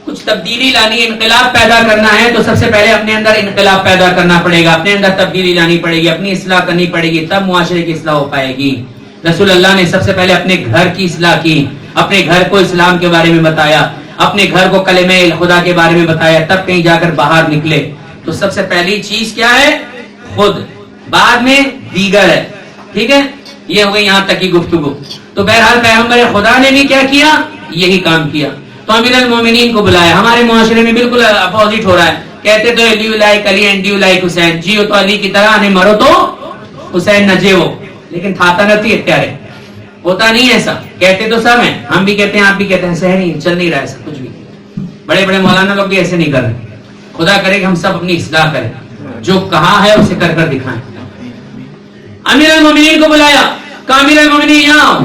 کچھ تبدیلی لانی, انقلاب پیدا کرنا ہے, تو سب سے پہلے اپنے اندر انقلاب پیدا کرنا پڑے گا, اپنے اندر تبدیلی لانی پڑے گی, اپنی اصلاح کرنی پڑے گی, تب معاشرے کی اصلاح ہو پائے گی. رسول اللہ نے سب سے پہلے اپنے گھر کی اصلاح کی, اپنے گھر کو اسلام کے بارے میں بتایا, اپنے گھر کو کلمہ خدا کے بارے میں بتایا, تب کہیں جا کر باہر نکلے. تو سب سے پہلی چیز کیا ہے؟ خود, بعد میں دیگر ہے. ٹھیک ہے, یہ ہو گئی یہاں تک کی گفتگو. تو بہرحال پیغمبر خدا نے بھی کیا کیا؟ یہی کام کیا. تو امیر المومنین کو بلایا. ہمارے معاشرے میں بالکل اپوزٹ ہو رہا ہے, کہتے تو do like Ali and do like Hussain, جیو تو علی کی طرح نے مرو تو حسین نہ جیو. لیکن تھاتا نہیں اتیارے, ہوتا نہیں ایسا. کہتے تو سب ہیں, ہم بھی کہتے ہیں, آپ بھی کہتے ہیں, سہ نہیں, چل نہیں رہا ایسا کچھ بھی. بڑے بڑے مولانا لوگ بھی ایسے نہیں کر رہے. خدا کرے کہ ہم سب اپنی اصلاح کریں, جو کہا ہے اسے کر کر دکھائیں. امیر المومنین کو بلایا, کہا امیر المومنین یہاں آؤ.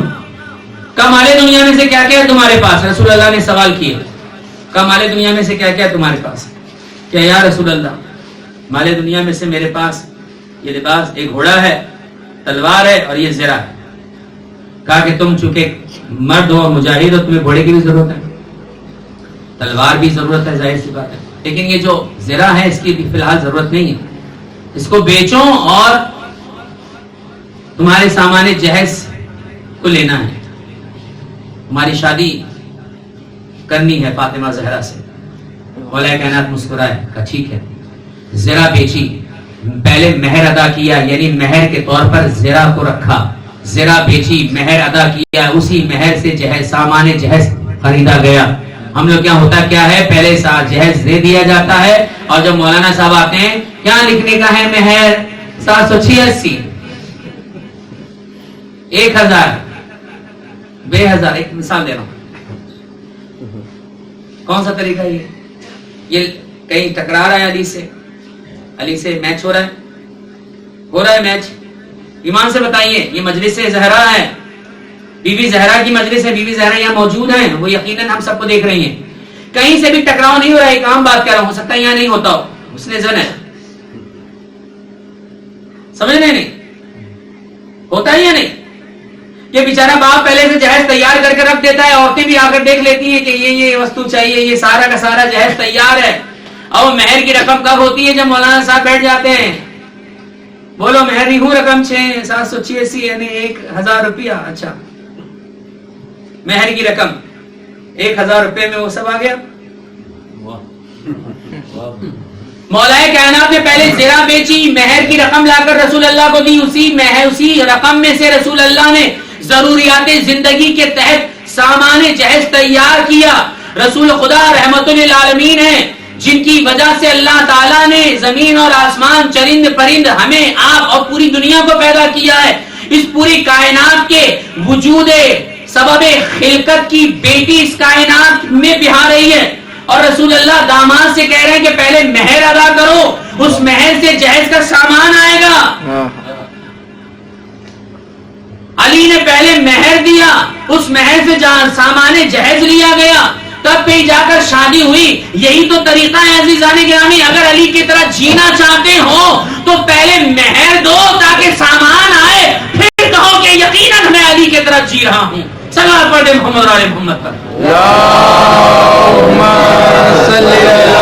کہا ہمارے دنیا میں سے کیا کیا ہے تمہارے پاس؟ رسول اللہ نے سوال کیا. کہا مال دنیا میں سے کیا کیا تمہارے پاس؟ کیا یا رسول اللہ مال دنیا میں سے میرے پاس یہ لباس، ایک گھوڑا ہے، تلوار ہے اور یہ زرہ ہے۔ کہا کہ تم چونکہ مرد ہو اور مجاہد ہو، تمہیں گھوڑے کی بھی ضرورت ہے، تلوار بھی ضرورت ہے، ظاہر سی بات ہے، لیکن یہ جو زرہ ہے اس کی بھی فی الحال ضرورت نہیں ہے، اس کو بیچو اور تمہارے سامان جہیز کو لینا ہے، تمہاری شادی کرنی ہے فاطمہ زہرا سے۔ مولا کائنات مسکرائے، کہا ٹھیک ہے، زرہ بیچی، پہلے مہر ادا کیا، یعنی مہر کے طور پر زرہ کو رکھا، زرہ بیچی، مہر ادا کیا، اسی مہر سے جہیز سامان جہیز خریدا گیا۔ ہم لوگ کیا ہوتا کیا ہے، پہلے جہیز دے دیا جاتا ہے اور جب مولانا صاحب آتے ہیں کیا لکھنے کا ہے، مہر 786 1000 2000، ایک مثال دے رہا ہوں، کون سا طریقہ یہ کہیں ٹکرا رہا ہے علی سے میچ ہو رہا ہے میچ، ایمان سے بتائیے، یہ مجلس زہرا ہے، بی بی زہرا کی مجلس ہے، بی بی زہرا یہاں موجود ہیں، وہ یقیناً ہم سب کو دیکھ رہی ہیں، کہیں سے بھی ٹکراؤ نہیں ہو رہا ہے، ایک عام بات کہہ رہا ہوں، ہو سکتا ہے یہاں نہیں ہوتا ہو، اس نے زن ہے، سمجھ نہیں ہوتا ہے یا نہیں؟ یہ بیچارہ باپ پہلے سے جہیز تیار کر کے رکھ دیتا ہے، عورتیں بھی آ کر دیکھ لیتی ہیں کہ یہ وستو چاہیے، یہ سارا کا سارا جہیز تیار ہے، اور مہر کی رقم کب ہوتی ہے؟ جب مولانا صاحب بیٹھ جاتے ہیں، بولو مہر نہیں ہوں رقم 786 یعنی 1000 روپیہ، اچھا مہر کی رقم 1000 روپے میں وہ سب آ گیا۔ مولا کائنات نے پہلے زرہ بیچی، مہر کی رقم لا کر رسول اللہ کو دی، اسی رقم میں سے رسول اللہ نے ضروریات زندگی کے تحت سامان جہیز تیار کیا۔ رسول خدا رحمت للعالمین ہیں، جن کی وجہ سے اللہ تعالیٰ نے زمین اور آسمان، چرند پرند، ہمیں، آپ اور پوری دنیا کو پیدا کیا ہے۔ اس پوری کائنات کے وجود سبب خلقت کی بیٹی اس کائنات میں بہا رہی ہے، اور رسول اللہ داماد سے کہہ رہے ہیں کہ پہلے مہر ادا کرو، اس مہر سے جہیز کا سامان آئے گا۔ علی نے پہلے مہر دیا، اس مہر سے سامان جہیز لیا گیا، تب پہ جا کر شادی ہوئی۔ یہی تو طریقہ ہے عزیزان گرامی، اگر علی کی طرح جینا چاہتے ہو تو پہلے مہر دو تاکہ سامان آئے، پھر کہو کہ یقیناً میں علی کی طرح جی رہا ہوں۔ صلوات پڑھ دے محمد علی محمد پر۔ اللہم صلی علی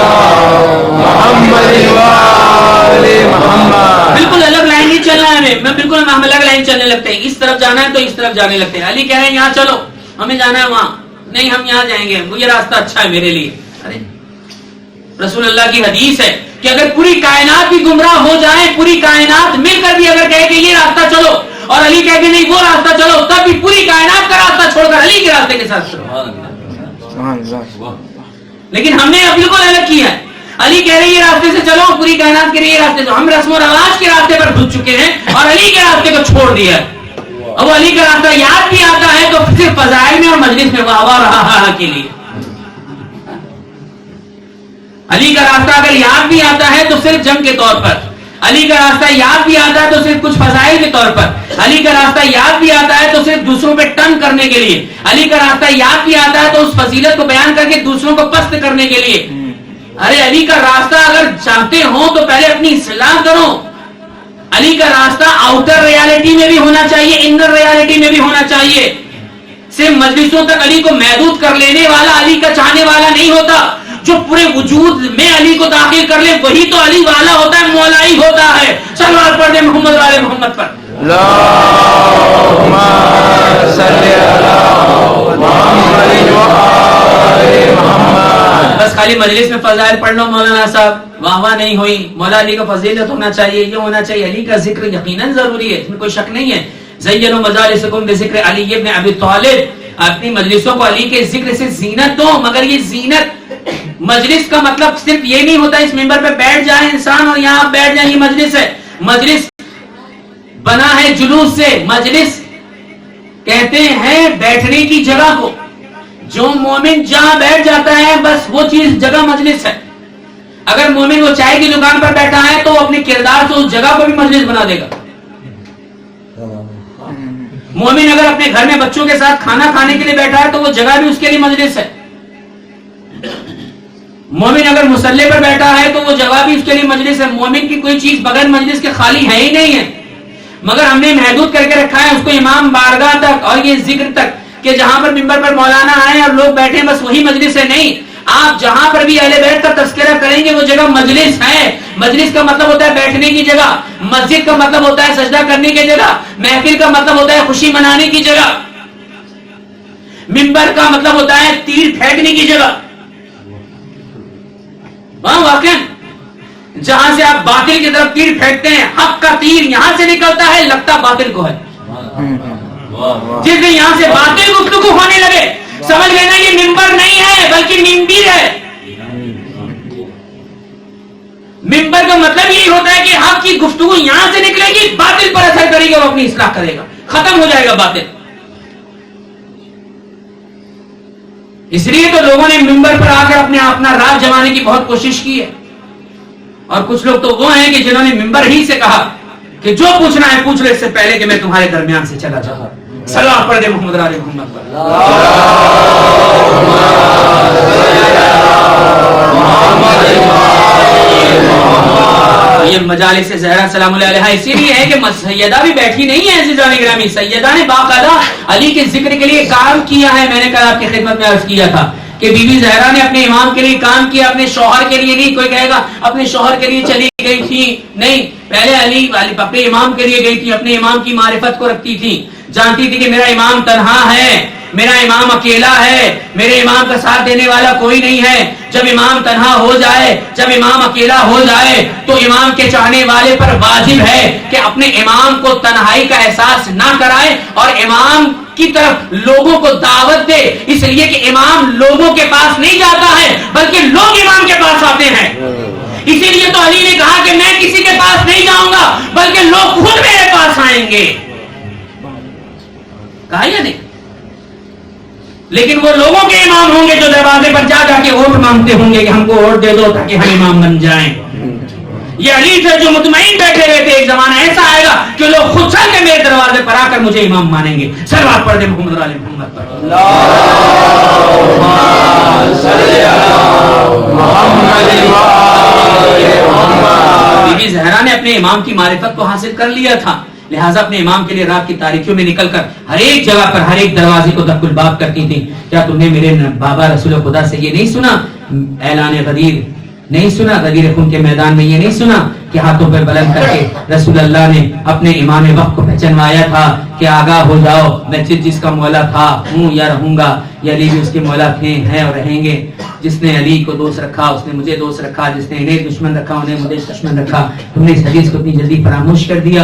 محمد وآل محمد۔ بالکل الگ لائن نہیں چلنا ہے، میں بالکل ہم الگ لائن چلنے لگتے ہیں، اس طرف جانا ہے تو اس طرف جانے لگتے ہیں۔ علی کہہ رہے ہیں یہاں چلو، ہمیں جانا ہے وہاں نہیں، ہم یہاں جائیں گے، یہ راستہ اچھا ہے میرے لیے۔ ارے رسول اللہ کی حدیث ہے کہ اگر پوری کائنات بھی گمراہ ہو جائے، پوری کائنات مل کر بھی اگر کہے کہ یہ راستہ چلو اور علی کہے کہ نہیں وہ راستہ چلو، تب بھی پوری کائنات کا راستہ چھوڑ کر علی کے راستے کے ساتھ چلو۔ لیکن ہم نے بالکل الگ کیا ہے، علی کہہ رہے ہیں یہ راستے سے چلو، پوری کائنات کے لیے یہ راستے سے، ہم رسم و رواج کے راستے پر گھس چکے ہیں اور علی کے راستے کو چھوڑ دیا ہے۔ اب وہ علی کا راستہ یاد بھی آتا ہے تو صرف فضائل میں اور مجلس میں واہ واہ رہا کے لیے۔ علی کا راستہ اگر یاد بھی آتا ہے تو صرف جنگ کے طور پر، علی کا راستہ یاد بھی آتا ہے تو صرف کچھ فضائل کے طور پر، علی کا راستہ یاد بھی آتا ہے تو صرف دوسروں پہ ٹن کرنے کے لیے، علی کا راستہ یاد بھی آتا ہے تو اس فضیلت کو بیان کر کے دوسروں کو پست کرنے کے لیے۔ ارے علی کا راستہ اگر چاہتے ہو تو پہلے اپنی اصلاح کرو۔ علی کا راستہ آؤٹر ریالٹی میں بھی ہونا چاہیے، انر ریالٹی میں بھی ہونا چاہیے۔ صرف مجلسوں تک علی کو محدود کر لینے والا علی کا چاہنے والا نہیں ہوتا، جو پورے وجود میں علی کو داخل کر لے وہی تو علی والا ہوتا ہے، مولائی ہوتا ہے۔ صلوات پڑھ دے محمد والے محمد پر۔ اللہم صلی علی محمد وآل محمد۔ بس خالی مجلس میں فضائل پڑھ لو مولانا صاحب، واہ واہ نہیں ہوئی، مولا علی کا فضیلت ہونا چاہیے، یہ ہونا چاہیے، علی کا ذکر یقیناً ضروری ہے، اس میں کوئی شک نہیں ہے۔ زینوا مجالسکم بذکر علی ابن ابی طالب، اپنی مجلسوں کو علی کے ذکر سے زینت دو، مگر یہ زینت مجلس کا مطلب صرف یہ نہیں ہوتا اس ممبر پہ بیٹھ جائے انسان اور یہاں بیٹھ جائے، یہ مجلس ہے۔ مجلس بنا ہے جلوس سے، مجلس کہتے ہیں بیٹھنے کی جگہ کو، جو مومن جہاں بیٹھ جاتا ہے بس وہ چیز جگہ مجلس ہے۔ اگر مومن وہ چائے کی دکان پر بیٹھا ہے تو اپنے کردار سے اس جگہ کو بھی مجلس بنا دے گا۔ مومن اگر اپنے گھر میں بچوں کے ساتھ کھانا کھانے کے لیے بیٹھا ہے تو وہ جگہ بھی اس کے لیے مجلس ہے۔ مومن اگر مسلح پر بیٹھا ہے تو وہ جگہ بھی اس کے لیے مجلس ہے. مومن کی کوئی چیز بغیر مجلس کے خالی ہے ہی نہیں ہے, مگر ہم نے محدود کر کے رکھا ہے اس کو امام بارگاہ تک اور یہ ذکر تک کہ جہاں پر منبر پر مولانا آئے اور لوگ بیٹھے بس وہی مجلس ہے. نہیں, آپ جہاں پر بھی اہل بیت کا تذکرہ کریں گے وہ جگہ مجلس ہے. مجلس کا مطلب ہوتا ہے بیٹھنے کی جگہ, مسجد کا مطلب ہوتا ہے سجدہ کرنے کی جگہ, محفل کا مطلب ہوتا ہے خوشی منانے کی جگہ, منبر کا مطلب ہوتا ہے تیر پھینکنے کی جگہ. وہاں واقع جہاں سے آپ باطل کی طرف تیر پھینکتے ہیں, حق کا تیر یہاں سے نکلتا ہے, لگتا باطل کو ہے. جس دن یہاں سے باطل گفتگو ہونے لگے سمجھ لینا یہ منبر نہیں ہے بلکہ منبر ہے. منبر کا مطلب یہی ہوتا ہے کہ حق کی گفتگو یہاں سے نکلے گی, باطل پر اثر کرے گا, وہ اپنی اصلاح کرے گا, ختم ہو جائے گا باطل. اس لیے تو لوگوں نے منبر پر آ کر اپنا راز جمانے کی بہت کوشش کی ہے. اور کچھ لوگ تو وہ ہیں کہ جنہوں نے منبر ہی سے کہا کہ جو پوچھنا ہے پوچھ لو اس سے پہلے کہ میں تمہارے درمیان سے چلا جاؤں. سلام پڑھ دے محمد علی محمد پر. یہ مجالس زہرا سلام اللہ علیہا اسی لیے ہے کہ سیدہ بھی بیٹھی نہیں ہے عزیزان گرامی. سیدہ نے باقاعدہ علی کے ذکر کے لیے کام کیا ہے. میں نے کل آپ کی خدمت میں عرض کیا تھا کہ بی بی زہرا نے اپنے امام کے لیے کام کیا, اپنے شوہر کے لیے نہیں. کوئی کہے گا اپنے شوہر کے لیے چلی گئی تھی, نہیں, پہلے علی اپنے امام کے لیے گئی تھی. اپنے امام کی معرفت کو رکھتی تھی, جانتی تھی کہ میرا امام تنہا ہے, میرا امام اکیلا ہے, میرے امام کا ساتھ دینے والا کوئی نہیں ہے. جب امام تنہا ہو جائے, جب امام اکیلا ہو جائے تو امام کے چاہنے والے پر واجب ہے کہ اپنے امام کو تنہائی کا احساس نہ کرائے اور امام کی طرف لوگوں کو دعوت دے. اس لیے کہ امام لوگوں کے پاس نہیں جاتا ہے بلکہ لوگ امام کے پاس آتے ہیں. اسی لیے تو علی نے کہا کہ میں کسی کے پاس نہیں جاؤں گا بلکہ لوگ خود میرے پاس آئیں گے. کہا یا نہیں؟ لیکن وہ لوگوں کے امام ہوں گے جو دروازے پر جا جا کے ووٹ مانگتے ہوں گے کہ ہم کو ووٹ دے دو تاکہ ہم امام بن جائیں. یہ علی تھے جو مطمئن بیٹھے ہوئے تھے. ایک زمانہ ایسا آئے گا کہ لوگ خود چل کے میرے دروازے پر آ کر مجھے امام مانیں گے. سلوات پڑھ دے محمد علی محمد پر. بی بی زہرا نے اپنے امام کی معرفت کو حاصل کر لیا تھا, لہٰذا اپنے امام کے لیے رات کی تاریکیوں میں نکل کر ہر ایک جگہ پر ہر ایک دروازے کو دق الباب کرتی تھی. کیا تم نے میرے بابا رسول خدا سے یہ نہیں سنا اعلان غدیر, نہیں سنا غدیر خون کے میدان میں یہ نہیں سنا کہ ہاتھوں پہ بلند کر کے رسول اللہ نے اپنے امام وقت کو پہچانوایا تھا کہ آگاہ ہو جاؤ, میں جس کا مولا تھا ہوں یا رہوں گا, یہ علی بھی اس کے مولا تھے, ہیں اور رہیں گے. جس نے علی کو دوست رکھا اس نے مجھے دوست رکھا, جس نے انہیں دشمن رکھا انہیں مجھے دشمن رکھا. تم نے اس حدیث کو اتنی جلدی فراموش کر دیا,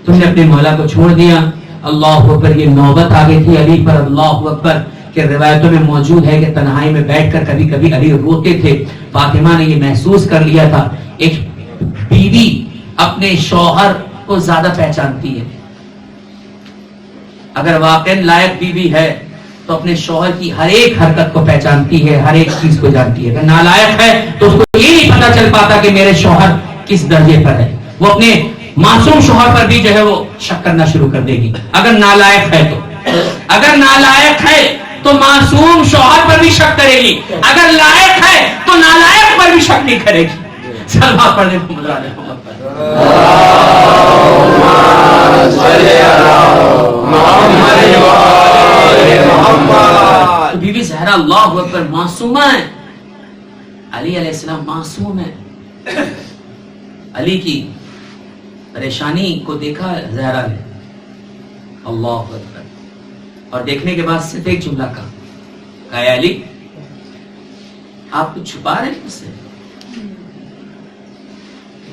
تم نے اپنے مولا کو چھوڑ دیا. اللہ اکبر. یہ نوبت آ گئی تھی علی پر, اللہ اکبر, کہ روایتوں میں موجود ہے کہ تنہائی میں بیٹھ کر کبھی کبھی علی روتے تھے. فاطمہ نے یہ محسوس کر لیا تھا. ایک بیوی اپنے شوہر کو زیادہ پہچانتی ہے. اگر واقعا لائق بیوی ہے تو اپنے شوہر کی ہر ایک حرکت کو پہچانتی ہے, ہر ایک چیز کو جانتی ہے. اگر نالائق ہے تو اس کو یہ نہیں پتا چل پاتا کہ میرے شوہر کس درجے پر ہے. وہ اپنے معصوم شوہر پر بھی جو ہے وہ شک کرنا شروع کر دے گی. اگر نالائق ہے تو, اگر نالائق ہے تو معصوم شوہر پر بھی شک کرے گی, اگر لائق ہے تو نالائق پر بھی شک نہیں کرے گی. سلام پڑھ دے محمد. بی بی زہرا اللہ اکبر معصومہ ہے, علی علیہ السلام معصوم ہے. علی کی پریشانی کو دیکھا زہرا نے, اللہ اکبر, اور دیکھنے کے بعد صرف ایک جملہ کہا, اے علی آپ کچھ چھپا رہے ہیں مجھ سے؟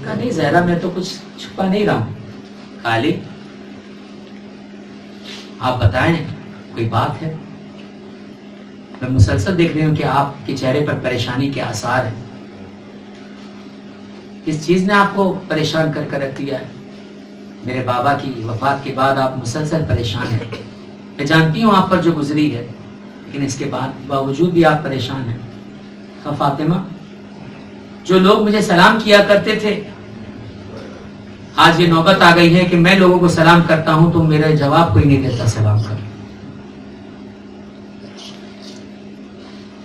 کہا نہیں زہرا میں تو کچھ چھپا نہیں رہا ہوں. کہا علی آپ بتائیں کوئی بات ہے؟ میں مسلسل دیکھ رہی ہوں کہ آپ کے چہرے پر پریشانی کے آثار ہیں. کس چیز نے آپ کو پریشان کر کر رکھ دیا ہے؟ میرے بابا کی وفات کے بعد آپ مسلسل پریشان ہیں. میں جانتی ہوں آپ پر جو گزری ہے, لیکن اس کے بعد باوجود بھی آپ پریشان ہیں. کہا فاطمہ جو لوگ مجھے سلام کیا کرتے تھے آج یہ نوبت آ گئی ہے کہ میں لوگوں کو سلام کرتا ہوں تو میرا جواب کوئی نہیں دیتا سلام کا.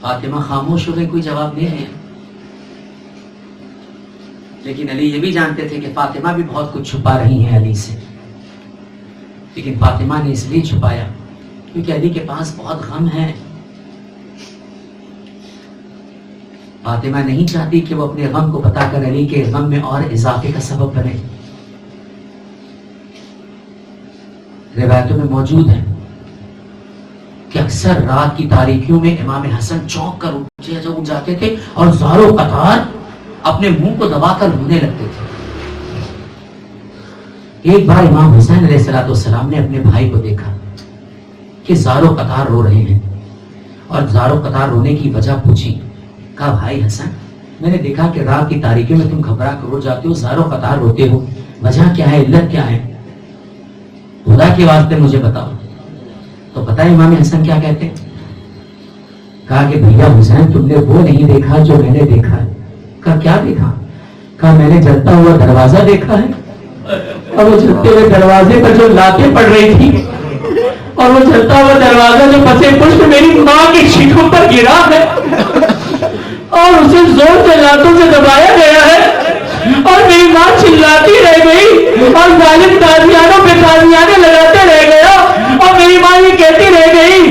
فاطمہ خاموش ہو گئی, کوئی جواب نہیں دیا. لیکن علی یہ بھی جانتے تھے کہ فاطمہ بھی بہت کچھ چھپا رہی ہیں علی سے، لیکن فاطمہ نے اس لیے چھپایا کیونکہ علی کے پاس بہت غم ہے. فاطمہ نہیں چاہتی کہ وہ اپنے غم کو بتا کر علی کے غم میں اور اضافے کا سبب بنے. روایتوں میں موجود ہے کہ اکثر رات کی تاریکیوں میں امام حسن چونک کر اٹھ جاتے تھے اور زاروں قطار اپنے منہ کو دبا کر رونے لگتے تھے. ایک بار امام حسین علیہ السلام نے اپنے بھائی کو دیکھا کہ زاروں قطار رو رہے ہیں اور زاروں قطار رونے کی وجہ پوچھی. کہا بھائی حسن، میں نے دیکھا کہ رات کی تاریکیوں میں تم گھبرا کر رو جاتے ہو، زاروں قطار روتے ہو، وجہ کیا ہے، علت کیا ہے، خدا کے واسطے مجھے بتاؤ. تو پتہ ہے امام حسن کیا کہتے ہیں؟ کہا کہ بھیا حسین، تم نے وہ نہیں دیکھا جو میں نے دیکھا ہے. کہا کیا دیکھا؟ کہا میں نے جلتا ہوا دروازہ دیکھا ہے، اور وہ جلتے ہوئے دروازے پر جو لاتیں پڑ رہی تھی، اور وہ جلتا ہوا دروازہ جو پسے پشت میری ماں کی شیٹوں پر گرا ہے اور اسے زور سے لاتوں سے دبایا گیا ہے اور میری ماں چلاتی رہ گئی اور ظالم تازیانوں پہ تازیانے لگاتے رہ گیا اور میری ماں یہ کہتی رہ گئی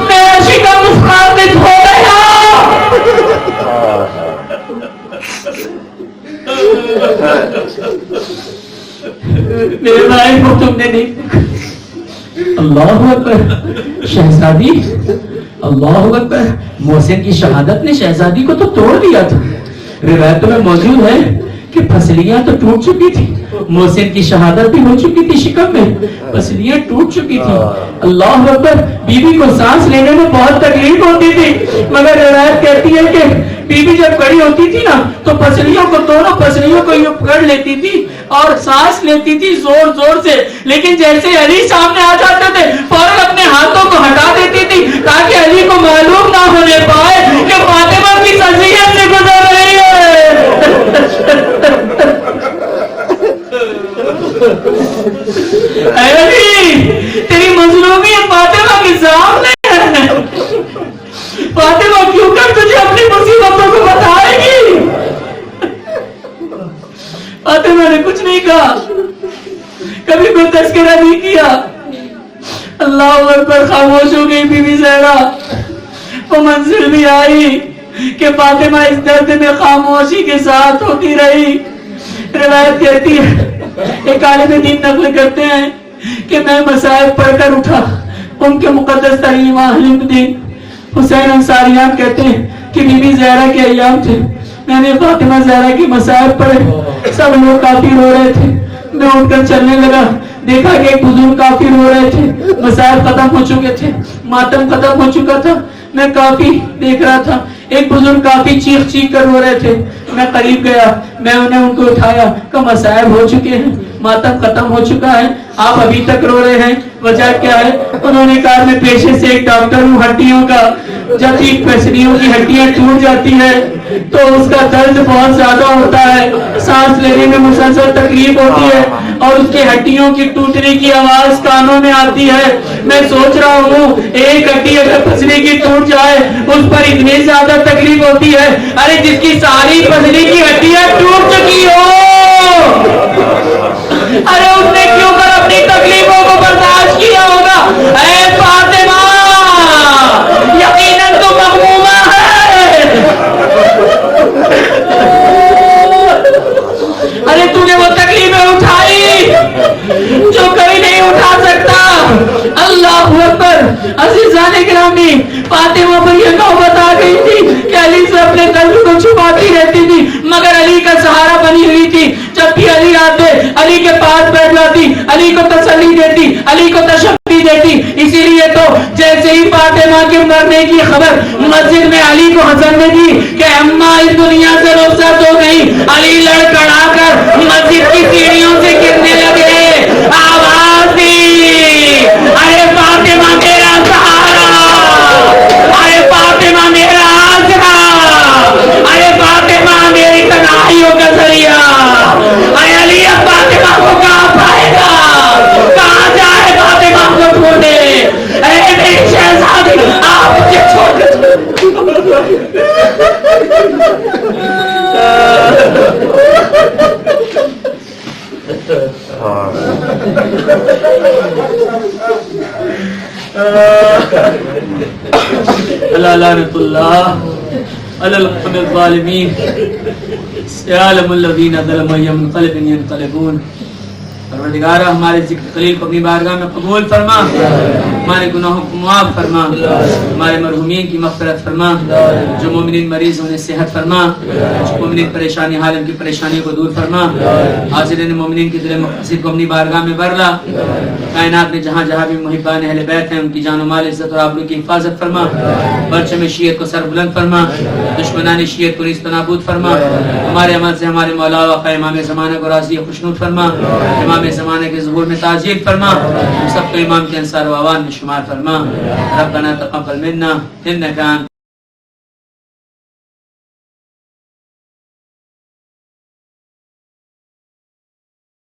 میرا شکم مخاطب ہو گیا. میرے بھائی کو تم نے نہیں. اللہ اکبر. شہزادی، اللہ اکبر. محسن کی شہادت نے شہزادی کو تو توڑ دیا تھا. روایتوں میں موجود ہے کہ پسلیاں تو ٹوٹ چکی تھی، محسن کی شہادت بھی ہو چکی تھی، شکم میں پسلیاں ٹوٹ چکی تھی. اللہ اکبر. بیوی کو سانس لینے میں بہت تکلیف ہوتی تھی، مگر روایت کہتی ہے کہ بیوی جب کڑی ہوتی تھی نا تو پسلیوں کو، دونوں پسلیوں کو یہ پکڑ لیتی تھی اور سانس لیتی تھی زور زور سے، لیکن جیسے علی سامنے آ جاتے تھے فوراً اپنے ہاتھوں کو ہٹا دیتی تھی تاکہ علی کو معلوم نہ ہونے پائے کہ فاطمہ کی اذیت سے گزر رہی ہے. اے علی، تیری مظلومیت فاطمہ کے سامنے ہے. فاطمہ کیوں کر تجھے اپنی مصیبتوں کو بتائے گی؟ فاطمہ نے کچھ نہیں کہا، کبھی کوئی تذکرہ نہیں کیا. اللہ اکبر. خاموش ہو گئی بی بی زہرا. وہ منزل بھی آئی کہ فاطمہ اس درد میں خاموشی کے ساتھ ہوتی رہی. روایت کہتی ہے، ایک عالم دین نقل کرتے ہیں کہ میں مصائب پڑھ کر اٹھا. ان کے مقدس ترین عالم دین حسین انصاریان کہتے ہیں کہ بی بی زہرا کے ایام تھے، میں نے فاطمہ زہرا کی مصائب پڑھے. سب لوگ کافی رو رہے تھے. میں اٹھ کر چلنے لگا، دیکھا کہ ایک بزرگ کافی رو رہے تھے. مصائب ختم ہو چکے تھے، ماتم ختم ہو چکا تھا. میں کافی دیکھ رہا تھا، ایک بزرگ کافی چیخ چیخ کر رو رہے تھے. میں قریب گیا، میں انہیں ان کو اٹھایا کہ مصائب ہو چکے ہیں، ماتم ختم ہو چکا ہے، آپ ابھی تک رو رہے ہیں، وجہ کیا ہے؟ انہوں نے کہا میں پیشے سے ایک ڈاکٹر ہوں ہڈیوں کا. جب بھی پسلیوں کی ہڈیاں ٹوٹ جاتی ہے تو اس کا درد بہت زیادہ ہوتا ہے، سانس لینے میں مسلسل تکلیف ہوتی ہے اور اس کی ہڈیوں کی ٹوٹنے کی آواز کانوں میں آتی ہے. میں سوچ رہا ہوں ایک ہڈی اگر پسلی کی ٹوٹ جائے اس پر اتنی زیادہ تکلیف ہوتی ہے، ارے جس کی ساری پسلی کی ہڈیاں ٹوٹ چکی ہو، ارے اس نے کیوں کر اپنی تکلیفوں کو برداشت کیا ہوگا؟ اے فاطمہ، یقیناً تو مغمومہ ہے. ارے تو نے وہ تکلیفیں اٹھائی جو کوئی نہیں اٹھا سکتا. اللہ اکبر. عزیزان گرامی، فاطمہ پر یہ نوبت آ گئی تھی کہ علی سے اپنے قلب کو چھپاتی رہتی تھی مگر علی کا سہارا بنی ہوئی تھی. جب بھی علی آتے علی کے پاس بیٹھ جاتی، علی کو تسلی دیتی، علی کو تشفی دیتی. اسی لیے تو جیسے ہی فاطمہ کے مرنے کی خبر مسجد میں علی کو حسن نے دی کہ اماں اس دنیا سے رخصت ہو گئی، علی لڑکڑا کر مسجد کی سیڑھیوں سے گرنے لگے. آواز دی، ارے فاطمہ میرا سہارا، ارے فاطمہ میرا آسرا، ارے فاطمہ میری تنہائیوں کا ذریعہ. ارے علی اب فاطمہ کو کہاں پائے گا، کہاں جائے فاطمہ کو ڈھونڈے. اے میری شہزادی، آپ مجھے چھوڑ کر الا لعنۃ اللہ علی القوم الظالمین سیعلم الذین ظلموا منقلب ينقلبون. پروردگار ہمارے ذکر قلیل کو اپنی بارگاہ میں قبول فرما، ہمارے گناہوں کو معاف فرما، ہمارے مرحومین کی مغفرت فرما، جو مومنین مریض انہیں صحت فرما، جو مومنین پریشانی حال ان کی پریشانی کو دور فرما، حاضرین مومنین کی دل مقاصد کو اپنی بارگاہ میں بھر لا. کائنات میں جہاں جہاں بھی محبان اہل بیت ہیں ان کی جان و مال عزت اور آبرو کی حفاظت فرما، پرچم شیعت کو سر بلند فرما، دشمنان شیعت کو نیست و نابود فرما. ہمارے عمل سے ہمارے مولا و آقا امام زمانہ کو راضی و خوشنود فرما، امام زمانے کے ظہور میں تاجیل فرما، ہم سب کو امام کے انصار و عوان میں شمار فرما. ربنا تقبل منا انک انت